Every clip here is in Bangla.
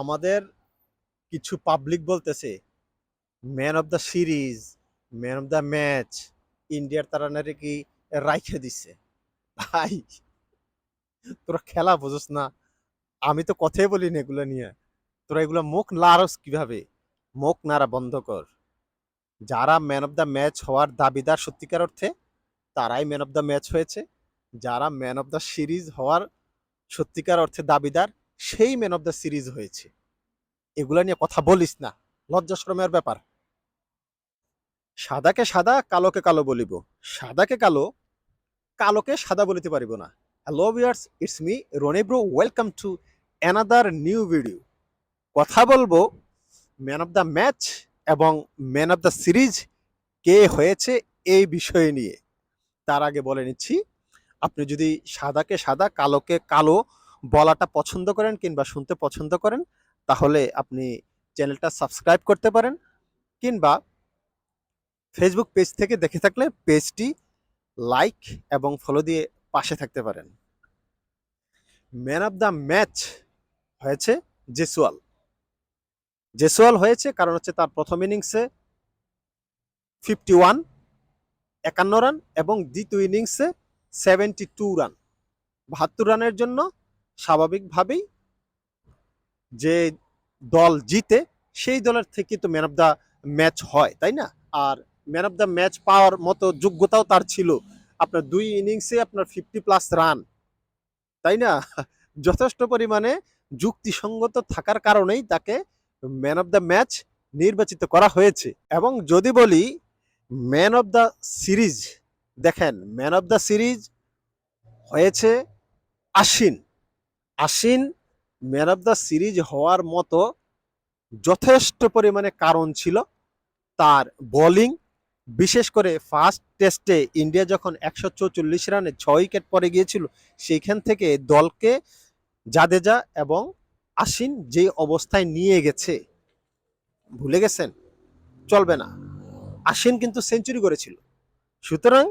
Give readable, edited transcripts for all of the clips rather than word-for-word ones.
আমাদের কিছু পাবলিক বলতেছে man of the series, man of the match ইন্ডিয়ার তারা নাকি রাইখে দিছে। ভাই, তোরা খেলা বুঝোস না। আমি তো কথাই বলি না এগুলো নিয়ে। তোরা এগুলো মুখ নাড়স কিভাবে? মুখ নাড়া বন্ধ কর। যারা ম্যান অফ দ্য ম্যাচ হওয়ার দাবিদার সত্যিকার অর্থে, তারাই ম্যান অফ দ্য ম্যাচ হয়েছে। যারা ম্যান অফ দ্য সিরিজ হওয়ার সত্যিকার অর্থে দাবিদার, সেই ম্যান অফ দ্য সিরিজ হয়েছে। এগুলা নিয়ে কথা বলিস না, লজ্জা শরমের ব্যাপার। সাদাকে সাদা, কালোকে কালো বলিব। সাদাকে কালো, কালোকে সাদা বলিতে পারিব না। Hello viewers, it's me Rony bro, welcome to another new video. কথা বলবো ম্যান অফ দ্য ম্যাচ এবং ম্যান অফ দ্য সিরিজ কে হয়েছে এই বিষয় নিয়ে। তার আগে বলে নিচ্ছি, আপনি যদি সাদাকে সাদা, কালোকে কালো বলাটা পছন্দ করেন কিংবা শুনতে পছন্দ করেন, তাহলে আপনি চ্যানেলটা সাবস্ক্রাইব করতে পারেন, কিংবা ফেসবুক পেজ থেকে দেখে থাকলে পেজটি লাইক এবং ফলো দিয়ে পাশে থাকতে পারেন। ম্যান অফ দ্য ম্যাচ হয়েছে জেসওয়াল। জেসওয়াল হয়েছে কারণ হচ্ছে তার প্রথম ইনিংসে 51 রান এবং দ্বিতীয় ইনিংসে 72 রান। 72 রানের জন্য স্বাভাবিকভাবেই যে দল জিতে সেই দলের থেকে তো ম্যান অফ দ্য ম্যাচ হয়, তাই না? আর ম্যান অফ দ্য ম্যাচ পাওয়ার মতো যোগ্যতাও তার ছিল। আপনার 2 ইনিংসে আপনার 50+ রান, তাই না? যথেষ্ট পরিমাণে যুক্তিসঙ্গত থাকার কারণেই তাকে ম্যান অফ দ্য ম্যাচ নির্বাচিত করা হয়েছে। এবং যদি বলি ম্যান অফ দ্য সিরিজ, দেখেন ম্যান অফ দ্য সিরিজ হয়েছে আশ্বিন। আশ্বিন ম্যান অফ দ্য সিরিজ হওয়ার মতো যথেষ্ট পরিমাণে কারণ ছিল। তার বোলিং, বিশেষ করে ফার্স্ট টেস্টে ইন্ডিয়া যখন 144 রানে 6 উইকেট পড়ে গিয়েছিল, সেইখান থেকে দলকে জাদেজা এবং আশ্বিন যে অবস্থায় নিয়ে গেছে, ভুলে গেছেন? চলবে না। আশ্বিন কিন্তু সেঞ্চুরি করেছিল। সুতরাং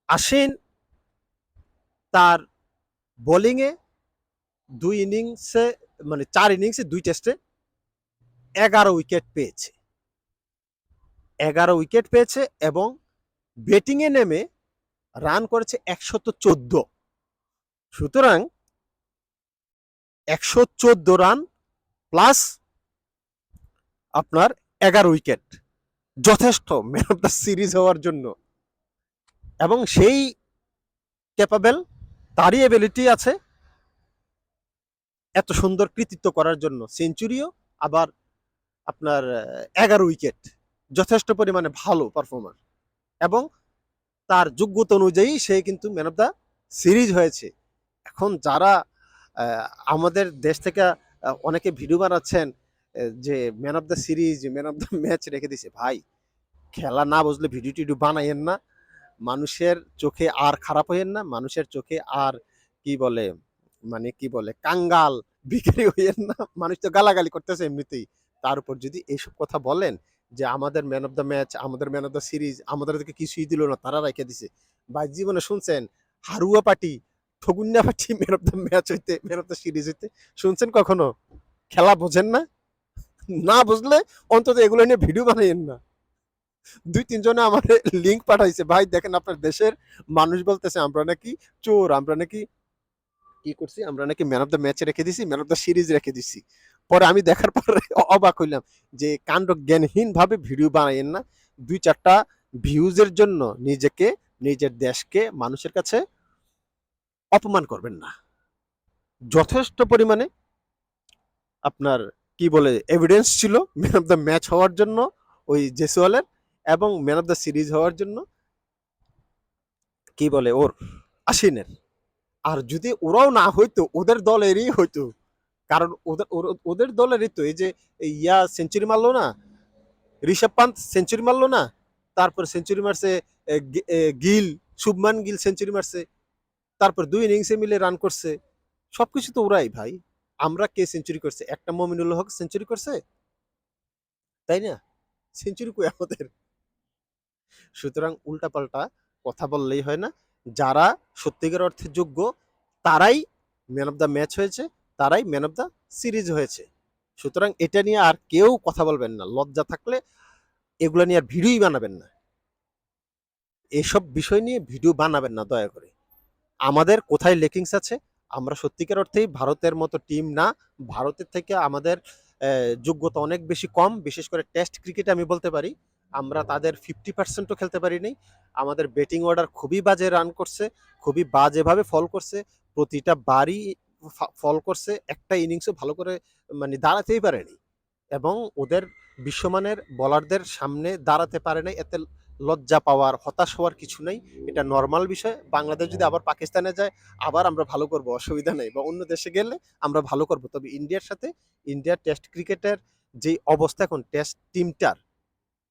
আশ্বিন তার বোলিংয়ে 2 ইনিংসে, মানে 4 ইনিংসে 2 টেস্টে 11 উইকেট পেয়েছে। 11 উইকেট পেয়েছে এবং ব্যাটিংয়ে নেমে রান করেছে 114। সুতরাং 114 রান প্লাস আপনার 11 উইকেট যথেষ্ট ম্যান অফ দ্য সিরিজ হওয়ার জন্য। এবং সেই ক্যাপাবেল, তারই এবিলিটি আছে এত সুন্দর কৃতিত্ব করার জন্য। সেঞ্চুরিও, আবার আপনার 11 উইকেট, যথেষ্ট পরিমাণে ভালো পারফর্মার। এবং তার যোগ্যতা অনুযায়ী সে কিন্তু ম্যান অফ দ্য সিরিজ হয়েছে। এখন যারা আমাদের দেশ থেকে অনেকে ভিডিও বানাচ্ছেন যে man of the series, man of the match রেখে দিছে, ভাই খেলা না বুঝলে ভিডিও টিডিও বানাইয়েন না। মানুষের চোখে আর খারাপ হইয়েন না। মানুষের চোখে আর কি বলে, মানে কি বলে, কাঙ্গাল বিক্রি হইয়েন না। মানুষ তো গালাগালি করতেছে এমনিতেই। তার উপর যদি এইসব কথা বলেন যে আমাদের ম্যান অফ দ্য ম্যাচ, আমাদের ম্যান অফ দ্য সিরিজ, আমাদেরকে কিছুই দিল না, তারা রেখে দিছে। ভাই জীবনে শুনছেন হারুয়া পার্টি, ঠগুন্যা party man of the match হইতে, ম্যান অফ দ্য সিরিজ হইতে শুনছেন কখনো? খেলা বোঝেন না? না বুঝলে অন্তত এগুলো নিয়ে ভিডিও বানাইয়েন না। 2-3 জনে আমার লিঙ্ক পাঠাইছে, ভাই দেখেন আপনার দেশের মানুষ বলতেছে আমরা নাকি চোর, আমরা নাকি কি করছি, আমরা নাকি ম্যান অফ দ্য ম্যাচ রেখে দিছি, ম্যান অফ দ্য সিরিজ রেখে দিছি। পরে আমি দেখার পরে অবাক হইলাম যে কাণ্ড জ্ঞানহীন ভাবে ভিডিও বানাইয়েন না। 2-4টা ভিউজের জন্য নিজেকে, নিজের দেশকে মানুষের কাছে অপমান করবেন না। যথেষ্ট পরিমাণে আপনার কি বলে এভিডেন্স ছিল ম্যান অফ দ্য ম্যাচ হওয়ার জন্য ওই জেসওয়ালের, এবং ম্যান অফ দ্য সিরিজ হওয়ার জন্য কি বলে ওর, আশ্বিনের। আর যদি ওরাও না হইতো, ওদের দলেরই হইতো। কারণ ওদের দলেরই তো এই যে ইয়া সেঞ্চুরি মারলো না, ঋষভ পান্ত সেঞ্চুরি মারলো না, তারপর সেঞ্চুরি মারছে গিল, শুভমান গিল সেঞ্চুরি মারছে, তারপর 2 ইনিংসে মিলে রান করছে। সবকিছু তো ওরাই ভাই। আমরা কে সেঞ্চুরি করছে? একটা মমিনুল হক সেঞ্চুরি করছে, তাই না? সেঞ্চুরি কই আমাদের? সুতরাং উল্টাপাল্টা কথা বললেই হয় না। যারা সত্যিকার অর্থে যোগ্য, তারাই ম্যান অফ দ্য ম্যাচ হয়েছে, তারাই ম্যান অফ দ্য সিরিজ হয়েছে। সুতরাং এটা নিয়ে আর কেউ কথা বলবেন না, লজ্জা থাকলে এগুলো নিয়ে আর ভিডিওই বানাবেন না, এসব বিষয় নিয়ে ভিডিও বানাবেন না দয়া করে। আমাদের কোথায় লেকিংস আছে, আমরা সত্যিকার অর্থেই ভারতের মতো টিম না, ভারতের থেকে আমাদের যোগ্যতা অনেক বেশি কম, বিশেষ করে টেস্ট ক্রিকেটে আমি বলতে পারি আমরা তাদের 50%ও খেলতে পারিনি। আমাদের ব্যাটিং অর্ডার খুবই বাজে রান করছে, খুবই বাজেভাবে ফল করছে, প্রতিটা বারই ফল করছে, একটা ইনিংসও ভালো করে মানে দাঁড়াতেই পারেনি, এবং ওদের বিশ্বমানের বোলারদের সামনে দাঁড়াতে পারে নাই। এতে লজ্জা পাওয়ার, হতাশ হওয়ার কিছু নেই, এটা নর্মাল বিষয়। বাংলাদেশ যদি আবার পাকিস্তানে যায় আবার আমরা ভালো করব, অসুবিধা নেই, বা অন্য দেশে গেলে আমরা ভালো করব। তবে ইন্ডিয়ার সাথে, ইন্ডিয়ার টেস্ট ক্রিকেটের যে অবস্থা এখন টেস্ট টিমটার,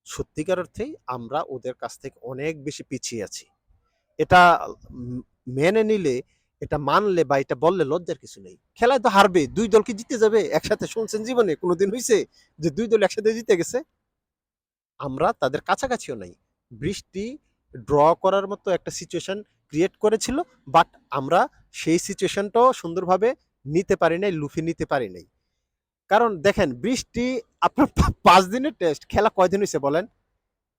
সত্যিকার অর্থেই আমরা ওদের কাছ থেকে অনেক বেশি পিছিয়ে আছি। এটা মেনে নিলে, এটা মানলে বা এটা বললে লজ্জার কিছু নেই। খেলায় তো হারবে, দুই দল কি জিতে যাবে একসাথে? শুনছেন জীবনে কোনোদিন হয়েছে যে দুই দল একসাথে জিতে গেছে? আমরা তাদের কাছাকাছিও নাই। বৃষ্টি ড্র করার মতো একটা সিচুয়েশন ক্রিয়েট করেছিল, বাট আমরা সেই সিচুয়েশনটাও সুন্দরভাবে নিতে পারি নাই, লুফে নিতে পারি নাই। কারণ দেখেন, বৃষ্টি আপনার 5 দিনের টেস্ট, খেলা কয়দিন হয়েছে বলেন?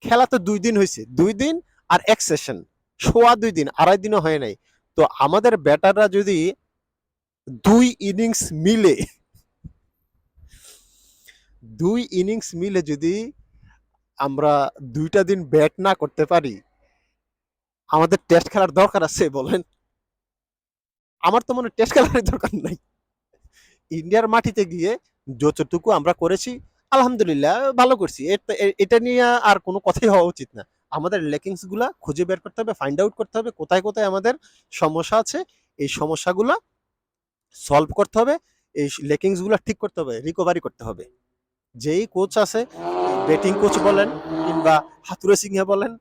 খেলা তো 2 দিন হয়েছে, 2 দিন আর এক সেশন, সোয়া 2 দিন, 2.5 দিনও হয় নাই। তো আমাদের ব্যাটাররা যদি 2 ইনিংস মিলে, 2 ইনিংস মিলে যদি আমরা 2টা দিন ব্যাট না করতে পারি, আমাদের টেস্ট খেলার দরকার আছে বলেন? আমার তো মনে হয় টেস্ট খেলার দরকার নাই। ইন্ডিয়ার মাটিতে গিয়ে যতটুকু আমরা করেছি, আলহামদুলিল্লাহ ভালো করছি, এটা নিয়ে আর কোনো কথাই হওয়া উচিত না। আমাদের লেকিংস গুলা খুঁজে বের করতে হবে, ফাইন্ড আউট করতে হবে কোথায় কোথায় আমাদের সমস্যা আছে, এই সমস্যাগুলা সলভ করতে হবে, এই লেকিংস গুলা ঠিক করতে হবে, রিকভারি করতে হবে। যেই কোচ আছে, ব্যাটিং কোচ বলেন কিংবা হাতুড়ে সিংহে বলেন,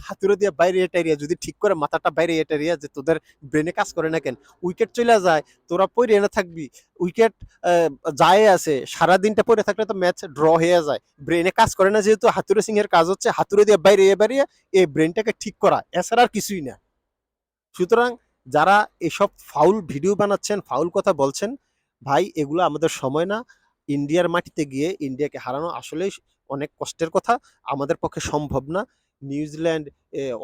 হাতুড়ে দিয়ে বাইরে এটারিয়া যদি ঠিক করে, মাথাটা বাইরে এটারিয়া, যে তোদের ব্রেনে কাজ করে না কেন, উইকেট চলে যায়, তোরা পড়ে এনে থাকবি, উইকেট যায় আছে, সারাদিনটা পড়ে থাকলে তো ম্যাচ ড্র হয়ে যায়, ব্রেনে কাজ করে না, যেহেতু হাতুড়ে সিংহের কাজ হচ্ছে হাতুড়ে দিয়ে বাইরে বাইরে এই ব্রেনটাকে ঠিক করা, এছাড়া আর কিছুই না। সুতরাং যারা এসব ফাউল ভিডিও বানাচ্ছেন, ফাউল কথা বলছেন, ভাই এগুলো আমাদের সময় না। ইন্ডিয়ার মাটিতে গিয়ে ইন্ডিয়াকে হারানো আসলেই অনেক কষ্টের কথা, আমাদের পক্ষে সম্ভব না। নিউজিল্যান্ড,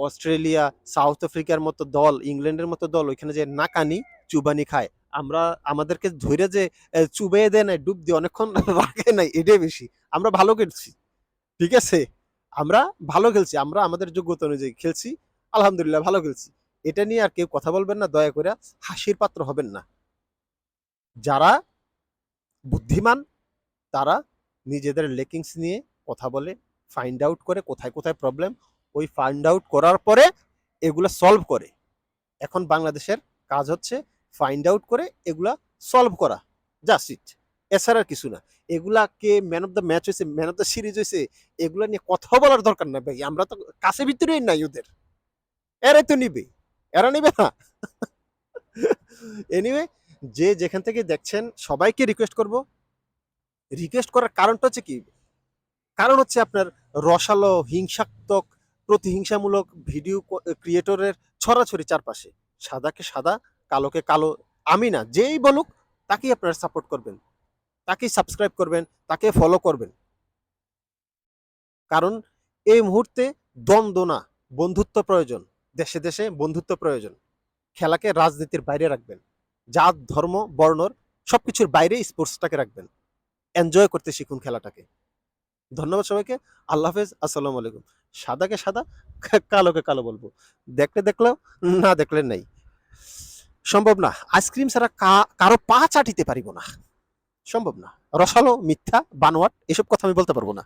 অস্ট্রেলিয়া, সাউথ আফ্রিকার মতো দল, ইংল্যান্ডের মতো দল ওইখানে যে নাকানি চুবানি খায়, আমরা আমাদেরকে ধরে যে চুবিয়ে দেয় নাই, ডুব দিয়ে অনেকক্ষণ রাখে নাই, এটাই বেশি। আমরা ভালো খেলছি, ঠিক আছে, আমরা ভালো খেলছি, আমরা আমাদের যোগ্যতা অনুযায়ী খেলছি, আলহামদুলিল্লাহ ভালো খেলছি। এটা নিয়ে আর কেউ কথা বলবেন না, দয়া করে হাসির পাত্র হবেন না। যারা বুদ্ধিমান তারা নিজেদের লেকিংস নিয়ে কথা বলে, ফাইন্ড আউট করে কোথায় কোথায় প্রবলেম, ওই ফাইন্ড আউট করার পরে এগুলা সলভ করে। এখন বাংলাদেশের কাজ হচ্ছে ফাইন্ড আউট করে এগুলা সলভ করা, জাস্ট ইট, এছাড়া আর কিছু না। এগুলা কে ম্যান অফ দ্য ম্যাচ হয়েছে, ম্যান অফ দ্য সিরিজ হয়েছে, এগুলা নিয়ে কথা বলার দরকার নাই ভাই, আমরা তো কাছে ভিতরেই নাই ওদের, এরাই তো নিবে, এরা নিবে না। এনিওয়ে, যে যেখান থেকে দেখছেন সবাইকে রিকোয়েস্ট করব, রিকোয়েস্ট করার কারণটা হচ্ছে কি, কারণ হচ্ছে আপনার রসালো হিংসাত্মক প্রতিহিংসামূলক ভিডিও ক্রিয়েটরের ছড়াছড়ি চারপাশে, সাদাকে সাদা কালোকে কালো, আমি না যেই বলুক তাকেই আপনারা সাপোর্ট করবেন, তাকেই সাবস্ক্রাইব করবেন, তাকে ফলো করবেন। কারণ এই মুহূর্তে দ্বন্দ্ব না, বন্ধুত্ব প্রয়োজন, দেশে দেশে বন্ধুত্ব প্রয়োজন। খেলাকে রাজনীতির বাইরে রাখবেন, জাত ধর্ম বর্ণর সবকিছুর বাইরে স্পোর্টসটাকে রাখবেন, এনজয় করতে শিখুন খেলাটাকে। ধন্যবাদ সবাইকে, আল্লাহ হাফেজ, আসসালামু আলাইকুম। সাদাকে সাদা, কালোকে কালো বলবো, দেখলে দেখলো, না দেখলে নাই, সম্ভব না। আইসক্রিম ছাড়া কারো পা চাটিতে পারিব না, সম্ভব না। রসালো, মিথ্যা, বানোয়াট এসব কথা আমি বলতে পারবো না।